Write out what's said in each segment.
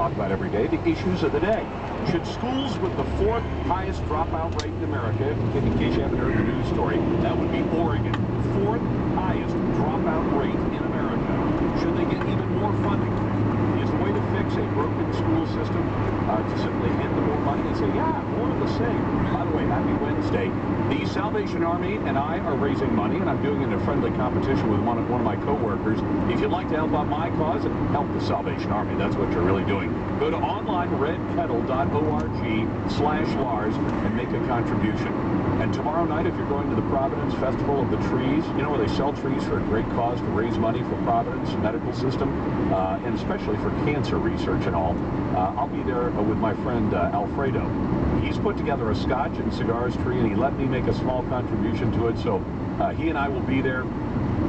talk about every day, the issues of the day. Should schools with the fourth highest dropout rate in America, in case you haven't heard the news story, that would be Oregon, fourth highest dropout rate in America. Should they get even more funding? Is the way to fix a broken school system to simply hand them more money and say, yeah, more of the same? By the way, happy Wednesday. The Salvation Army and I are raising money, and I'm doing it in a friendly competition with one of my co-workers. If you'd like to help out my cause, help the Salvation Army. That's what you're really doing. Go to onlineredkettle.org/Lars and make a contribution. And tomorrow night, if you're going to the Providence Festival of the Trees, you know where they sell trees for a great cause to raise money for Providence medical system, and especially for cancer research and all. I'll be there with my friend Alfredo. He's put together a Scotch and cigars tree, and he let me make a small contribution to it. So he and I will be there,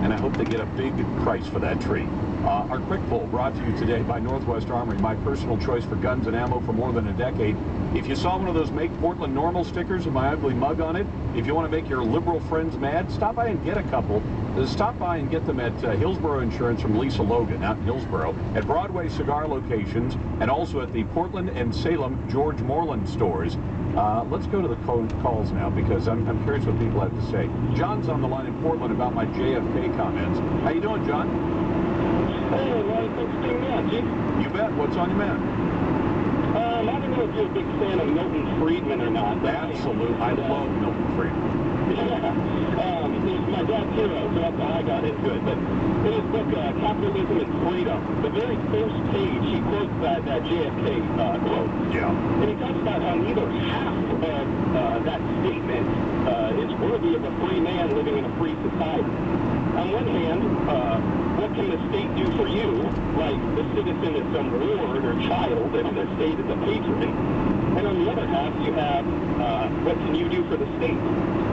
and I hope they get a big price for that tree. Our quick poll brought to you today by Northwest Armory, my personal choice for guns and ammo for more than a decade. If you saw one of those Make Portland Normal stickers with my ugly mug on it, if you want to make your liberal friends mad, stop by and get a couple. Stop by and get them at Hillsborough Insurance from Lisa Logan out in Hillsborough, at Broadway cigar locations, and also at the Portland and Salem George Moreland stores. Let's go to the calls now, because I'm curious what people have to say. John's on the line in Portland about my JFK comments. How you doing, John? Hey, Lars, thanks for being on, Chief. You bet. What's on your mind? I don't know if you're a big fan of Milton Friedman or not. Absolutely. I love Milton Friedman. He's my dad's hero, so that's how I got into it. But in his book, Capitalism and Freedom, the very first page, he quotes that JFK quote. Yeah. And he talks about how neither half of that statement is worthy of a free man living in a free society. On one hand, what can the state do for you, like the citizen is some ward or child, and the state is a patron? And on the other half, you have what can you do for the state?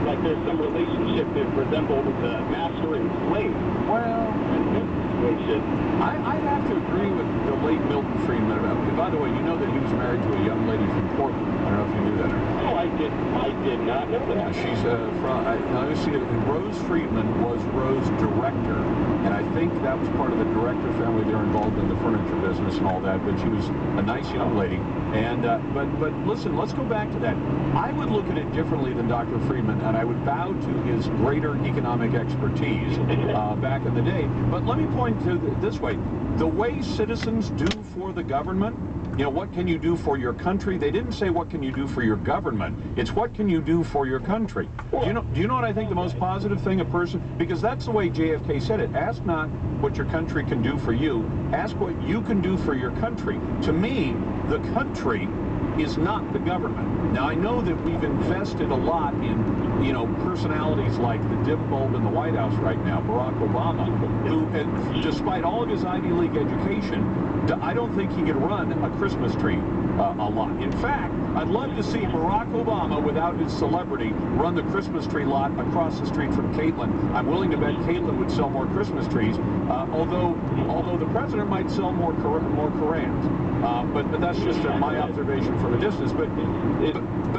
Like there's some relationship that resembles master and slave. Well, in this situation, I'd have to agree with the late Milton Friedman about. By the way, you know that he was married to a young lady from Portland. I don't know if you knew that or not. oh, I did not know that. Yeah, she's from. Let me see. Rose Friedman was Rose's director, and I think that was part of the director family. They're involved in the furniture business and all that. But she was a nice young lady. And but listen, let's go back to that. I would look at it differently than Dr. Friedman, and I would bow to his greater economic expertise back in the day. But let me point to this way: the way citizens do for the government. You know, what can you do for your country? They didn't say what can you do for your government. It's what can you do for your country. Do you know what I think the most positive thing a person, because that's the way JFK said it. Ask not what your country can do for you. Ask what you can do for your country. To me, the country is not the government. Now, I know that we've invested a lot in, you know, personalities like the dim bulb in the White House right now, Barack Obama, who, despite all of his Ivy League education, I don't think he could run a Christmas tree a lot. In fact, I'd love to see Barack Obama, without his celebrity, run the Christmas tree lot across the street from Caitlin. I'm willing to bet Caitlin would sell more Christmas trees, although the president might sell more Korans. But that's just my observation from a distance. But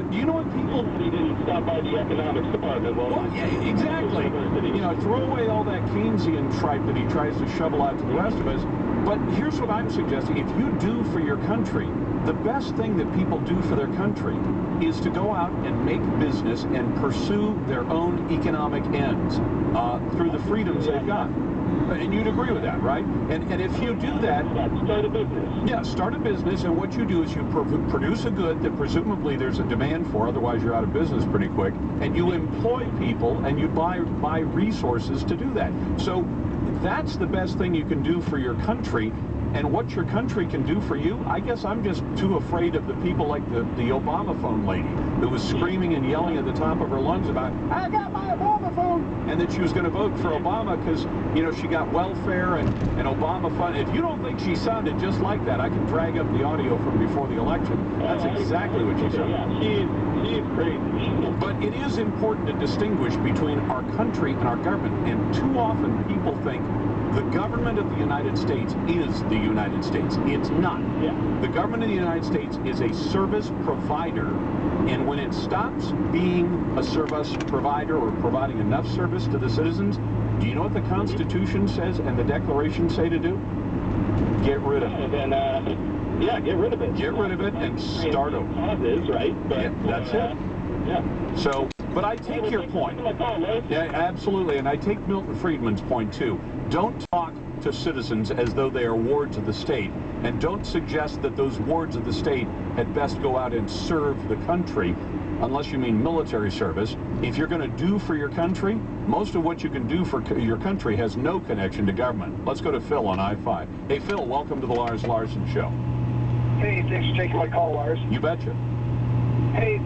do you know what people? He didn't stop by the economics department. Well, yeah, exactly. You know, throw away all that Keynesian tripe that he tries to shovel out to the rest of us. But here's what I'm suggesting. If you do for your country, the best thing that people do for their country is to go out and make business and pursue their own economic ends through the freedoms they've got. And you'd agree with that, right? And if you do that... Start a business. Yeah, start a business, and what you do is you produce a good that presumably there's a demand for, otherwise you're out of business pretty quick, and you employ people, and you buy resources to do that. So that's the best thing you can do for your country. And what your country can do for you, I guess I'm just too afraid of the people like the Obama phone lady who was screaming and yelling at the top of her lungs about, I got my Obama phone, and that she was going to vote for Obama because, you know, she got welfare and Obama fund. If you don't think she sounded just like that, I can drag up the audio from before the election. That's exactly what she said. Yeah, she is crazy. But it is important to distinguish between our country and our government, and too often people think the government of the United States is the United States. It's not. Yeah. The government of the United States is a service provider, and when it stops being a service provider or providing enough service to the citizens, do you know what the Constitution says and the Declaration say to do? Get rid of it. And then Yeah, get rid of it. Get rid of it and start over. Causes, right? But, yeah, that's it. Yeah. So, but I take your point. Yeah, absolutely, and I take Milton Friedman's point too. Don't talk to citizens as though they are wards of the state, and don't suggest that those wards of the state had best go out and serve the country, unless you mean military service. If you're going to do for your country, most of what you can do for your country has no connection to government. Let's go to Phil on I-5. Hey, Phil, welcome to the Lars Larson Show. Hey, thanks for taking my call, Lars. You betcha. Hey,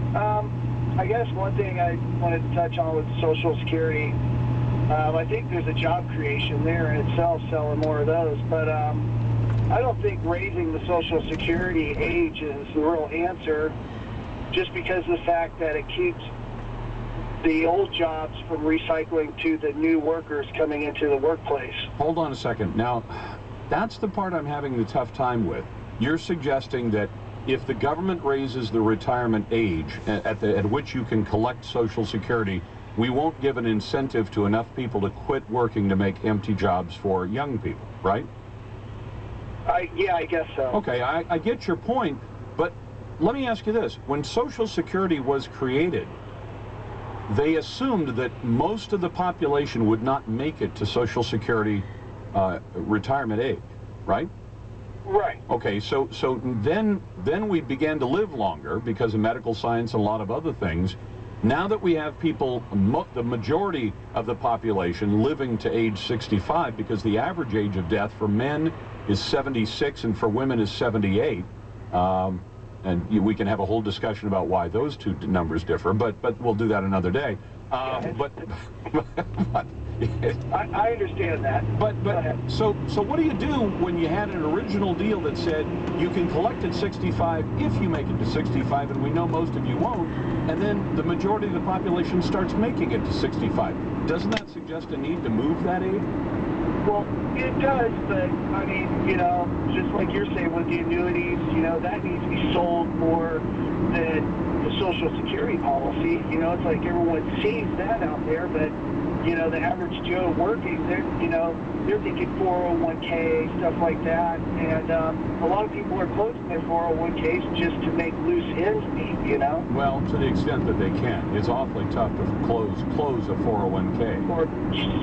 I guess one thing I wanted to touch on with Social Security, I think there's a job creation there in itself, selling more of those, but I don't think raising the Social Security age is the real answer, just because of the fact that it keeps the old jobs from recycling to the new workers coming into the workplace. Hold on a second. Now, that's the part I'm having the tough time with. You're suggesting that if the government raises the retirement age at which you can collect Social Security, we won't give an incentive to enough people to quit working to make empty jobs for young people, right? Yeah, I guess so. Okay, I get your point, but let me ask you this. When Social Security was created, they assumed that most of the population would not make it to Social Security retirement age, right? Right. Okay, so then we began to live longer because of medical science and a lot of other things. Now that we have people, the majority of the population living to age 65, because the average age of death for men is 76 and for women is 78, and we can have a whole discussion about why those two numbers differ, but we'll do that another day. But I understand that. But so what do you do when you had an original deal that said you can collect at 65 if you make it to 65, and we know most of you won't, and then the majority of the population starts making it to 65? Doesn't that suggest a need to move that age? Well, it does, but I mean, you know, just like you're saying with the annuities, you know, that needs to be sold for the Social Security policy. You know, it's like everyone sees that out there, but you know, the average Joe working, they're thinking 401k, stuff like that, and a lot of people are closing their 401ks just to make loose ends meet, you know? Well, to the extent that they can. It's awfully tough to close a 401k. Or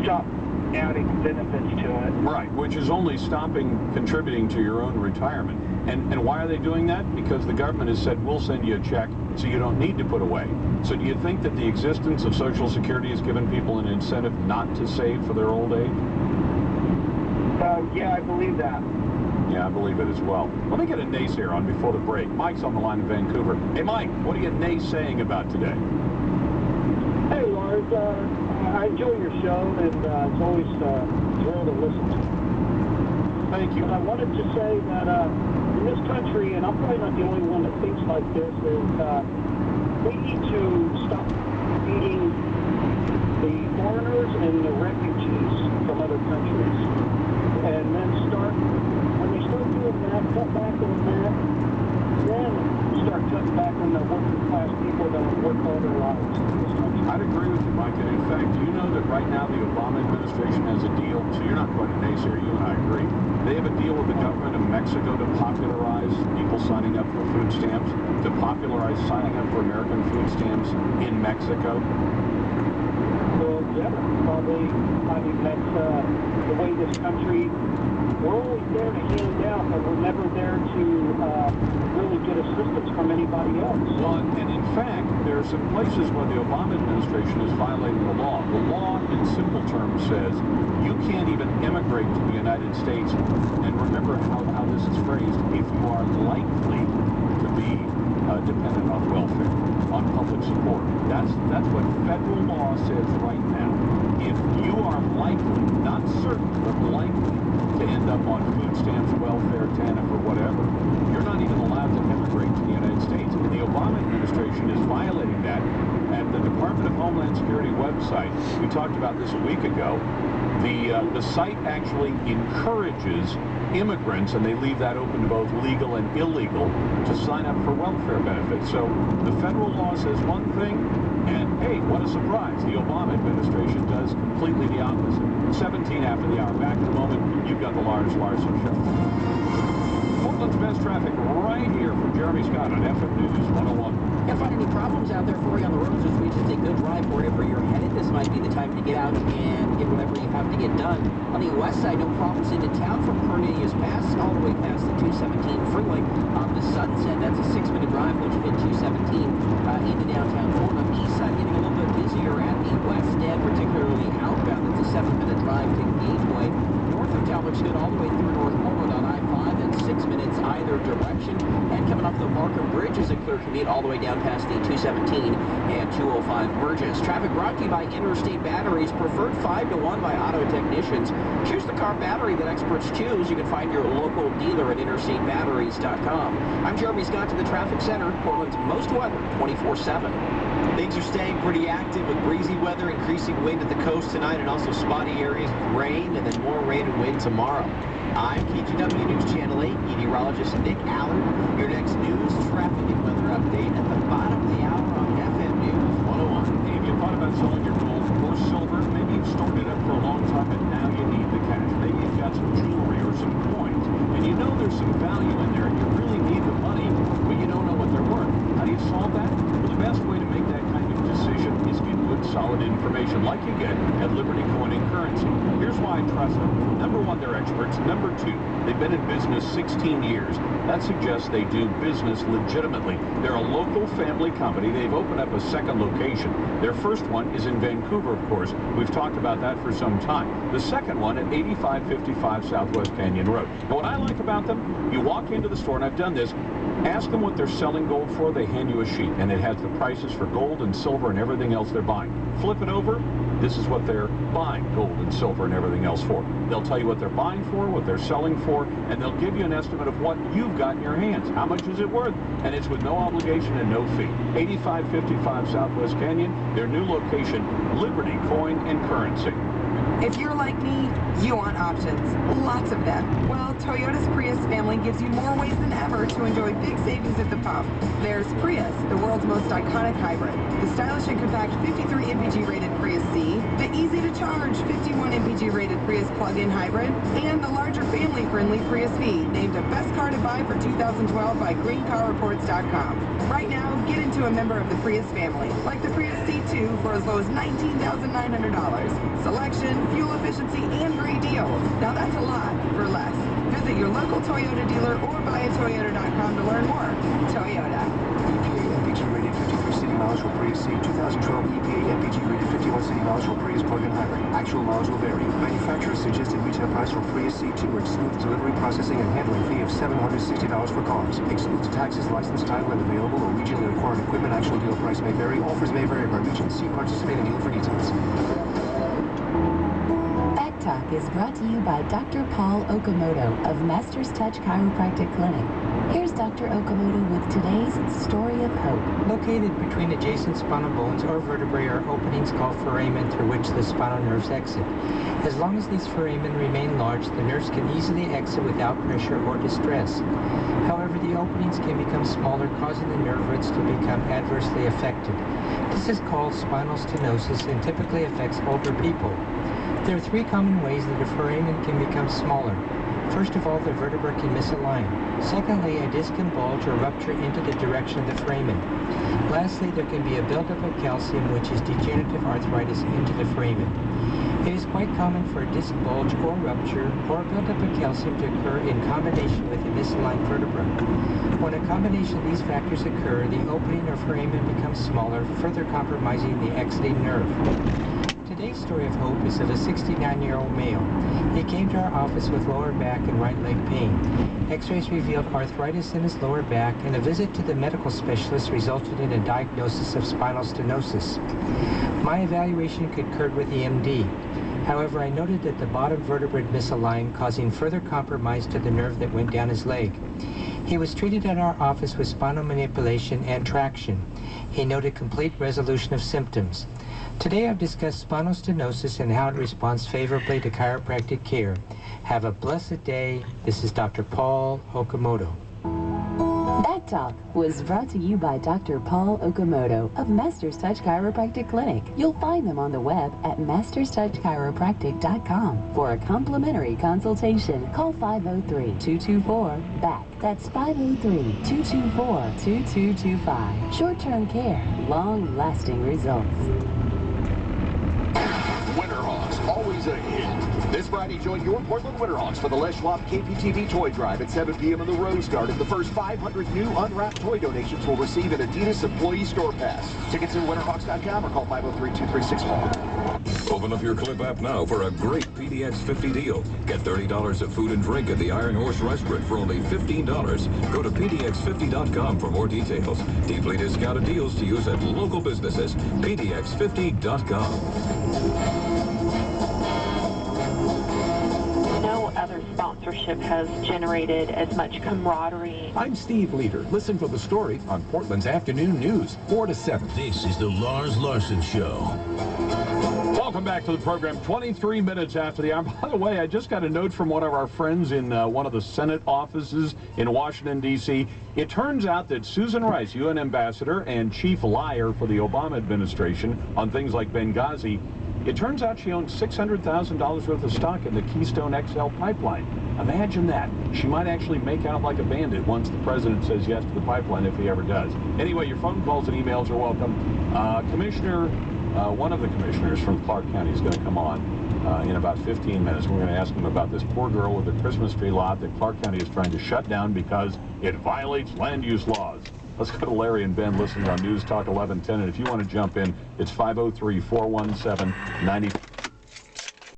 stop adding benefits to it. Right, which is only stopping contributing to your own retirement. And why are they doing that? Because the government has said, we'll send you a check so you don't need to put away. So do you think that the existence of Social Security has given people an incentive not to save for their old age? Yeah, I believe that. Yeah, I believe it as well. Let me get a naysayer on before the break. Mike's on the line in Vancouver. Hey, Mike, what are you naysaying about today? Hey, Lars. I enjoy your show, and it's always thrill to listen to. Thank you. But I wanted to say that in this country, and I'm probably not the only one that thinks like this, is we need to stop feeding the foreigners and the refugees from other countries, and then when they start doing that, cut back on that, then start cutting back on the working class people that have worked all their lives in this country. I'd agree with you, Mike. And in fact, do you know that right now the Obama administration has a deal? So you're not quite a naysayer, you and I agree. They have a deal with the government of Mexico to popularize people signing up for food stamps, to popularize signing up for American food stamps in Mexico. Well, yeah, probably. I mean, that's the way this country, we're always there to hand out, but we're never there to really get assistance from anybody else. Well, and in fact, there are some places where the Obama administration is violating the law. The law, in simple terms, says you can't even immigrate to the United States. And remember how this is phrased, if you are likely to be dependent on welfare, on public support. That's what federal law says right now. If you are likely, not certain, but likely to end up on food stamps, welfare, TANF, or whatever, you're not even allowed to immigrate to the United States. And the Obama administration is violating that. At the Department of Homeland Security website, we talked about this a week ago, the site actually encourages immigrants, and they leave that open to both legal and illegal, to sign up for welfare benefits. So the federal law says one thing, and hey, what a surprise, the Obama administration does completely the opposite. 17 after the hour. Back in a moment, you've got the Lars Larson Show. Portland's best traffic right here from Jeremy Scott on FM News 101. Can't find any problems out there for you on the roads this week. Just a good drive wherever you're headed. This might be the time to get out and get whatever you have to get done. On the west side, no problems into town from Cornelius Pass all the way past the 217 freeway on the Sunset. That's a 6-minute drive once you hit 217 into downtown Portland. East side getting a little bit busier at the west end, particularly outbound. That's a 7-minute drive to Gateway. North of town looks good all the way through North Portland on I-5. That's 6 minutes either direction. And coming off the Markham Bridge is a clear commute all the way down past the 217 and 205 merges. Traffic brought to you by Interstate Batteries, preferred 5-to-1 by auto technicians. Choose the car battery that experts choose. You can find your local dealer at interstatebatteries.com. I'm Jeremy Scott to the Traffic Center, Portland's most weather 24/7. Things are staying pretty active with breezy weather, increasing wind at the coast tonight, and also spotty areas with rain, and then more rain and wind tomorrow. I'm KGW News Channel 8 meteorologist Nick Allard. Your next news, traffic, and weather update at the bottom of the hour on FM News 101. Have you thought about selling your gold or silver? Maybe you've stored it up for a long time and now you need the cash. Maybe you've got some jewelry or some coins, and you know there's some value in there, and you really need the money, but you don't know what they're worth. How do you solve that? Well, the best way to make that kind of decision is get good, solid information like you get at Liberty Coin and Currency. Here's why I trust them. Number one, they're experts. Number two, they've been in business 16 years. That suggests they do business legitimately. They're a local family company. They've opened up a second location. Their first one is in Vancouver, of course. We've talked about that for some time. The second one at 8555 Southwest Canyon Road. Now, what I like about them, you walk into the store, and I've done this, ask them what they're selling gold for. They hand you a sheet, and it has the prices for gold and silver and everything else they're buying. Flip it over. This is what they're buying gold and silver and everything else for. They'll tell you what they're buying for, what they're selling for, and they'll give you an estimate of what you've got in your hands. How much is it worth? And it's with no obligation and no fee. 8555 Southwest Canyon, their new location, Liberty Coin and Currency. If you're like me, you want options. Lots of them. Well, Toyota's Prius family gives you more ways than ever to enjoy big savings at the pump. There's Prius, the world's most iconic hybrid. The stylish and compact 53 MPG rated Prius C, the easy to charge 51 MPG rated Prius plug-in hybrid, and the larger family-friendly Prius V, named a best car to buy for 2012 by GreenCarReports.com. Right now, get into a member of the Prius family, like the Prius C2 for as low as $19,900. Selection, fuel efficiency, and great deals. Now that's a lot for less. Visit your local Toyota dealer or buyatoyota.com to learn more. Toyota. EPA MPG rated 53 city miles for Prius C. 2012 EPA MPG rated 51 city miles for Prius plug-in hybrid. Actual miles will vary. Manufacturer's suggested retail price for Prius C2 excludes delivery, processing, and handling fee of $760 for cars. Excludes taxes, license, title, and available or regionally required equipment. Actual deal price may vary. Offers may vary by region. See participating dealer for details. Talk is brought to you by Dr. Paul Okamoto of Master's Touch Chiropractic Clinic. Here's Dr. Okamoto with today's Story of Hope. Located between adjacent spinal bones or vertebrae are openings called foramen through which the spinal nerves exit. As long as these foramen remain large, the nerves can easily exit without pressure or distress. However, the openings can become smaller, causing the nerve roots to become adversely affected. This is called spinal stenosis and typically affects older people. There are three common ways that a foramen can become smaller. First of all, the vertebra can misalign. Secondly, a disc can bulge or rupture into the direction of the foramen. Lastly, there can be a buildup of calcium, which is degenerative arthritis into the foramen. It is quite common for a disc bulge or rupture or buildup of calcium to occur in combination with a misaligned vertebra. When a combination of these factors occur, the opening or foramen becomes smaller, further compromising the exiting nerve. Today's story of hope is of a 69-year-old male. He came to our office with lower back and right leg pain. X-rays revealed arthritis in his lower back, and a visit to the medical specialist resulted in a diagnosis of spinal stenosis. My evaluation concurred with the MD. However, I noted that the bottom vertebrae misaligned, causing further compromise to the nerve that went down his leg. He was treated at our office with spinal manipulation and traction. He noted complete resolution of symptoms. Today I've discussed spinal stenosis and how it responds favorably to chiropractic care. Have a blessed day. This is Dr. Paul Okamoto. That Talk was brought to you by Dr. Paul Okamoto of Masters Touch Chiropractic Clinic. You'll find them on the web at masterstouchchiropractic.com. For a complimentary consultation, call 503-224-BACK. That's 503-224-2225. Short-term care, long-lasting results. Winterhawks, always a hit. This Friday, join your Portland Winterhawks for the Les Schwab KPTV Toy Drive at 7 p.m. in the Rose Garden. The first 500 new unwrapped toy donations will receive an Adidas Employee Store Pass. Tickets at winterhawks.com or call 503-2364. Open up your Clip app now for a great PDX 50 deal. Get $30 of food and drink at the Iron Horse Restaurant for only $15. Go to pdx50.com for more details. Deeply discounted deals to use at local businesses. pdx50.com. No other sponsorship has generated as much camaraderie. I'm Steve Leader. Listen for the story on Portland's Afternoon News, 4 to 7. This is the Lars Larson Show. Welcome back to the program. 23 minutes after the hour. By the way, I just got a note from one of our friends in one of the Senate offices in Washington, D.C. It turns out that Susan Rice, UN ambassador and chief liar for the Obama administration on things like Benghazi, it turns out she owns $600,000 worth of stock in the Keystone XL pipeline. Imagine that. She might actually make out like a bandit once the president says yes to the pipeline, if he ever does. Anyway, your phone calls and emails are welcome. One of the commissioners from Clark County is going to come on in about 15 minutes. We're going to ask him about this poor girl with the Christmas tree lot that Clark County is trying to shut down because it violates land use laws. Let's go to Larry and Ben listening on News Talk 1110. And if you want to jump in, it's 503-417-90.